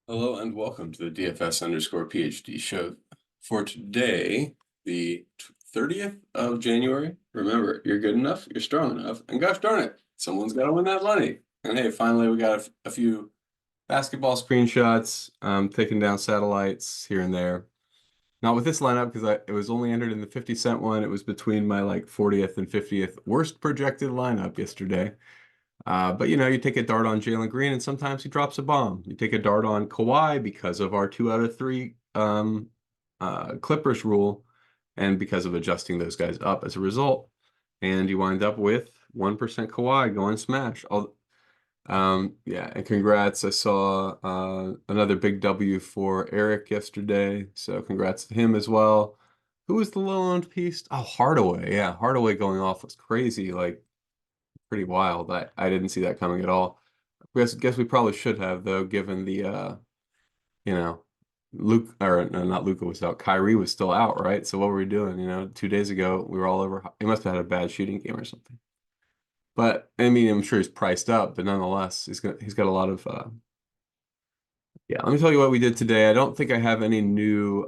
Hello and welcome to the DFS_PhD show for today, the 30th of January. Remember, you're good enough, you're strong enough, and gosh darn it, someone's got to win that money. And hey, finally, we got a few basketball screenshots, taking down satellites here and there. Not with this lineup because it was only entered in the 50-cent one. It was between my like 40th and 50th worst projected lineup yesterday. But you take a dart on Jalen Green, and sometimes he drops a bomb. You take a dart on Kawhi because of our 2 out of 3 Clippers rule, and because of adjusting those guys up as a result, and you wind up with 1% Kawhi going smash. Yeah, and congrats. I saw another big W for Eric yesterday, so congrats to him as well. Who was the low-owned piece? Oh, Hardaway. Yeah, Hardaway going off was crazy. Like, pretty wild. I didn't see that coming at all. Guess we probably should have though, given the you know, Luke or no, not Luka was out. Kyrie was still out, right? So what were we doing? 2 days ago we were all over. He must have had a bad shooting game or something. But I mean, I'm sure he's priced up, but nonetheless, he's got a lot of yeah. Let me tell you what we did today. I don't think I have any new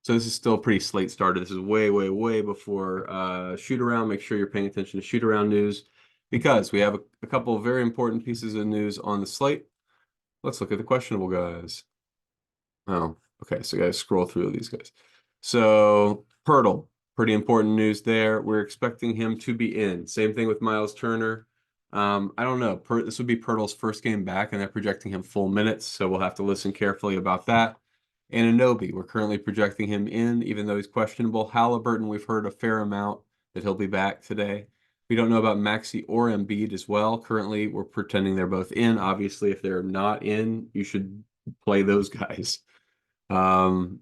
so this is still a pretty slate starter. This is way, way, way before shoot around. Make sure you're paying attention to shoot around news because we have a couple of very important pieces of news on the slate. Let's look at the questionable guys. Oh, okay. So I gotta scroll through these guys. So Poeltl, pretty important news there. We're expecting him to be in. Same thing with Miles Turner. I don't know. This would be Poeltl's first game back, and they're projecting him full minutes, so we'll have to listen carefully about that. Anunoby, we're currently projecting him in, even though he's questionable. Halliburton, we've heard a fair amount that he'll be back today. We don't know about Maxey or Embiid as well. Currently, we're pretending they're both in. Obviously, if they're not in, you should play those guys. Then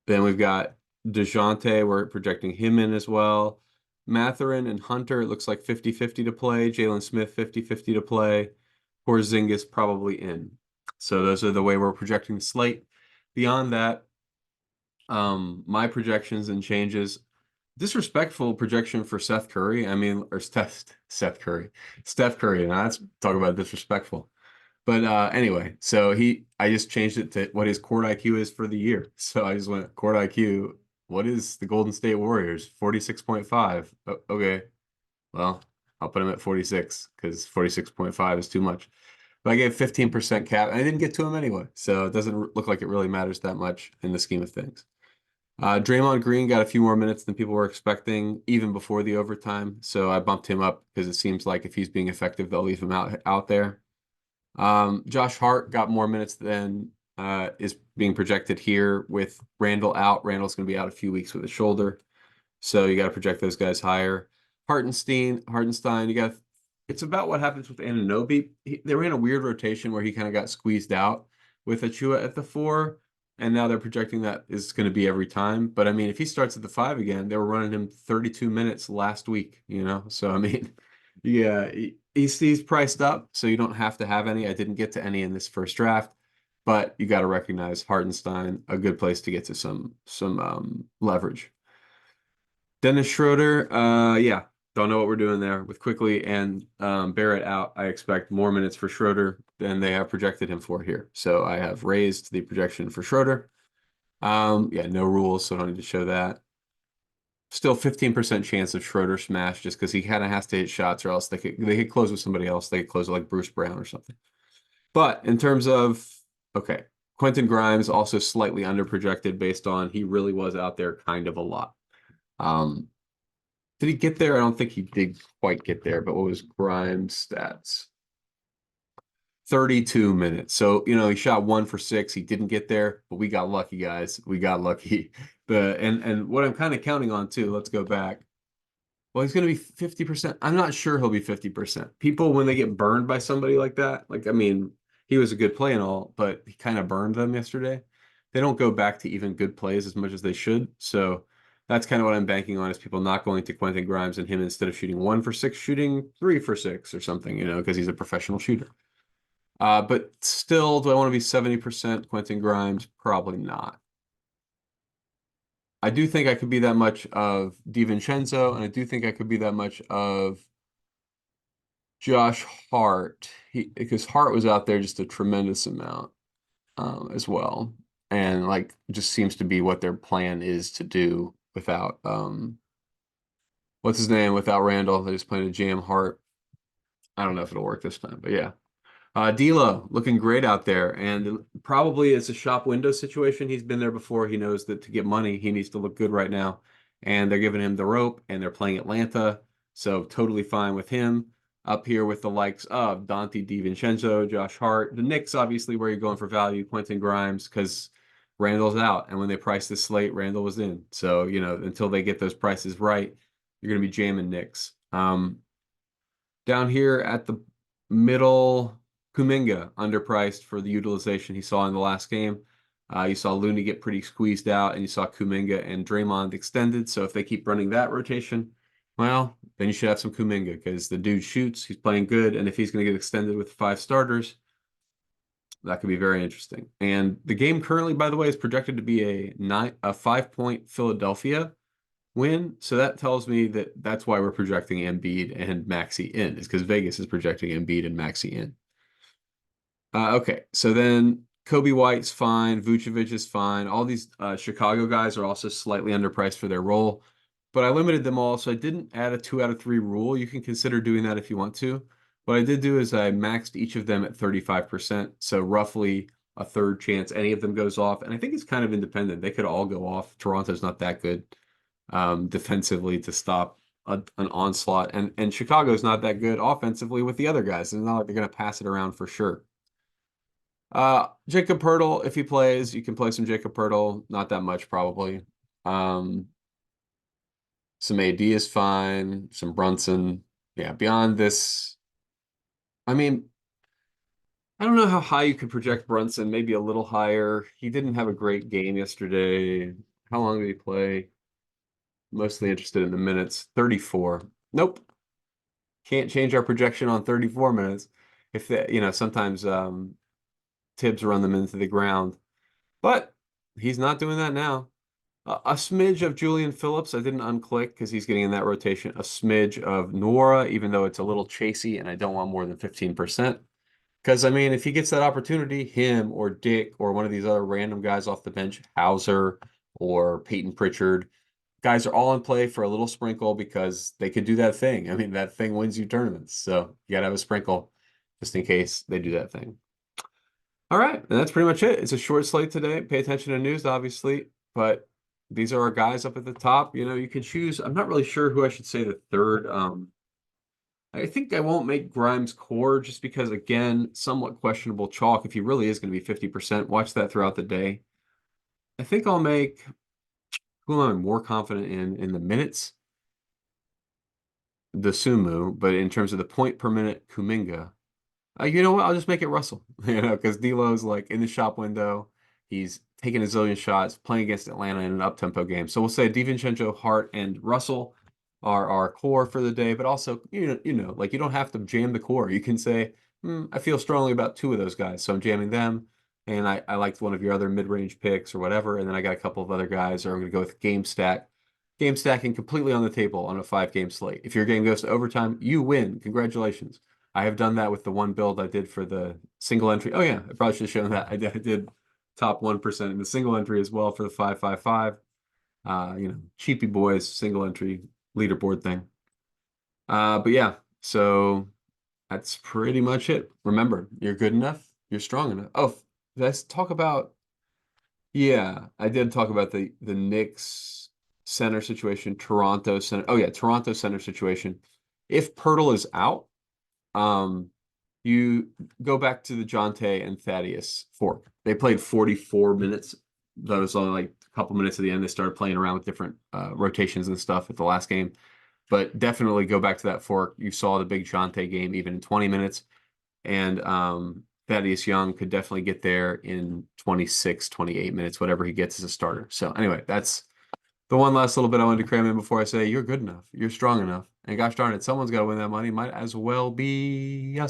we've got DeJontay. We're projecting him in as well. Mathurin and Hunter, it looks like 50-50 to play. Jalen Smith, 50-50 to play. Porzingis probably in. So those are the way we're projecting the slate. Beyond that, my projections and changes. Disrespectful projection for Seth Curry. I mean, or Seth Curry. Steph Curry. Now let's talk about disrespectful. But anyway, so I just changed it to what his court IQ is for the year. So I just went court IQ. What is the Golden State Warriors? 46.5. Okay. Well, I'll put him at 46 because 46.5 is too much. But I gave 15% cap, and I didn't get to him anyway. So it doesn't look like it really matters that much in the scheme of things. Draymond Green got a few more minutes than people were expecting, even before the overtime. So I bumped him up because it seems like if he's being effective, they'll leave him out there. Josh Hart got more minutes than is being projected here with Randall out. Randall's going to be out a few weeks with a shoulder. So you got to project those guys higher. Hartenstein, it's about what happens with Anunoby. They ran a weird rotation where he kind of got squeezed out with Achua at the 4, and now they're projecting that is going to be every time. But I mean, if he starts at the 5 again, they were running him 32 minutes last week, So I mean, yeah, he's priced up, so you don't have to have any. I didn't get to any in this first draft, but you got to recognize Hartenstein, a good place to get to some leverage. Dennis Schroeder, yeah, don't know what we're doing there with Quickly and Barrett out. I expect more minutes for Schroeder than they have projected him for here. So I have raised the projection for Schroeder. Yeah, no rules, so I don't need to show that. Still 15% chance of Schroeder smash just because he kind of has to hit shots or else they could close with somebody else. They could close with like Bruce Brown or something. But in terms of, okay, Quentin Grimes also slightly under projected based on he really was out there kind of a lot. Did he get there? I don't think he did quite get there, but what was Grimes' stats? 32 minutes. So, he shot 1 for 6. He didn't get there, but we got lucky, guys. We got lucky. And what I'm kind of counting on too, let's go back. Well, he's going to be 50%. I'm not sure he'll be 50%. People, when they get burned by somebody like that, like, I mean, he was a good play and all, but he kind of burned them yesterday. They don't go back to even good plays as much as they should. So that's kind of what I'm banking on is people not going to Quentin Grimes and him instead of shooting 1 for 6, shooting 3 for 6 or something, because he's a professional shooter. But still, do I want to be 70% Quentin Grimes? Probably not. I do think I could be that much of DiVincenzo, and I do think I could be that much of Josh Hart. Because Hart was out there just a tremendous amount. as well. And like just seems to be what their plan is to do without what's his name? Without Randall. They just plan to jam Hart. I don't know if it'll work this time, but yeah. D'Lo looking great out there, and probably it's a shop window situation. He's been there before. He knows that to get money, he needs to look good right now, and they're giving him the rope, and they're playing Atlanta, so totally fine with him. Up here with the likes of Dante DiVincenzo, Josh Hart, the Knicks, obviously where you're going for value, Quentin Grimes, because Randall's out, and when they priced this slate, Randall was in. So until they get those prices right, you're going to be jamming Knicks. Down here at the middle, Kuminga underpriced for the utilization he saw in the last game. You saw Looney get pretty squeezed out, and you saw Kuminga and Draymond extended. So if they keep running that rotation, well, then you should have some Kuminga because the dude shoots, he's playing good, and if he's going to get extended with 5 starters, that could be very interesting. And the game currently, by the way, is projected to be a 5-point Philadelphia win. So that tells me that that's why we're projecting Embiid and Maxey in, is because Vegas is projecting Embiid and Maxey in. Okay, so then Kobe White's fine, Vucevic is fine. All these Chicago guys are also slightly underpriced for their role, but I limited them all, so I didn't add a 2 out of 3 rule. You can consider doing that if you want to. What I did do is I maxed each of them at 35%, so roughly a third chance any of them goes off, and I think it's kind of independent. They could all go off. Toronto's not that good defensively to stop an onslaught, and Chicago's not that good offensively with the other guys. It's not like they're going to pass it around for sure. Jacob Poeltl, if he plays, you can play some Jacob Poeltl. Not that much, probably. Some AD is fine. Some Brunson. Yeah, beyond this, I mean, I don't know how high you could project Brunson. Maybe a little higher. He didn't have a great game yesterday. How long did he play? Mostly interested in the minutes. 34. Nope. Can't change our projection on 34 minutes. If sometimes Tibbs run them into the ground. But he's not doing that now. A smidge of Julian Phillips. I didn't unclick because he's getting in that rotation. A smidge of Nora, even though it's a little chasey and I don't want more than 15%. Because, I mean, if he gets that opportunity, him or Dick or one of these other random guys off the bench, Hauser or Peyton Pritchard, guys are all in play for a little sprinkle because they could do that thing. I mean, that thing wins you tournaments. So you got to have a sprinkle just in case they do that thing. All right. And that's pretty much it. It's a short slate today. Pay attention to news, obviously, but these are our guys up at the top. You can choose. I'm not really sure who I should say the third. I think I won't make Grimes core just because, again, somewhat questionable chalk. If he really is going to be 50%, watch that throughout the day. I think I'll make who I'm more confident in the minutes, the Sumu, but in terms of the point per minute, Kuminga. You know what? I'll just make it Russell. Because D'Lo's like in the shop window. He's taking a zillion shots, playing against Atlanta in an up-tempo game. So we'll say DiVincenzo, Hart, and Russell are our core for the day. But also, like you don't have to jam the core. You can say, I feel strongly about 2 of those guys, so I'm jamming them. And I liked one of your other mid-range picks or whatever. And then I got a couple of other guys, or I'm going to go with game stack. Game stacking completely on the table on a 5-game slate. If your game goes to overtime, you win. Congratulations. I have done that with the one build I did for the single entry. Oh yeah, I probably should have shown that. I did top 1% in the single entry as well for the 555. Cheapy boys single entry leaderboard thing. But yeah, so that's pretty much it. Remember, you're good enough, you're strong enough. Oh, let's talk about. Yeah, I did talk about the Knicks center situation, Toronto center. Oh yeah, Toronto center situation. If Poeltl is out, you go back to the Jontay and Thaddeus fork. They played 44 minutes. That was only like a couple minutes at the end. They started playing around with different rotations and stuff at the last game. But definitely go back to that fork. You saw the big Jontay game even in 20 minutes. And Thaddeus Young could definitely get there in 26, 28 minutes, whatever he gets as a starter. So anyway, that's the one last little bit I wanted to cram in before I say you're good enough, you're strong enough. And gosh darn it, someone's got to win that money. Might as well be us.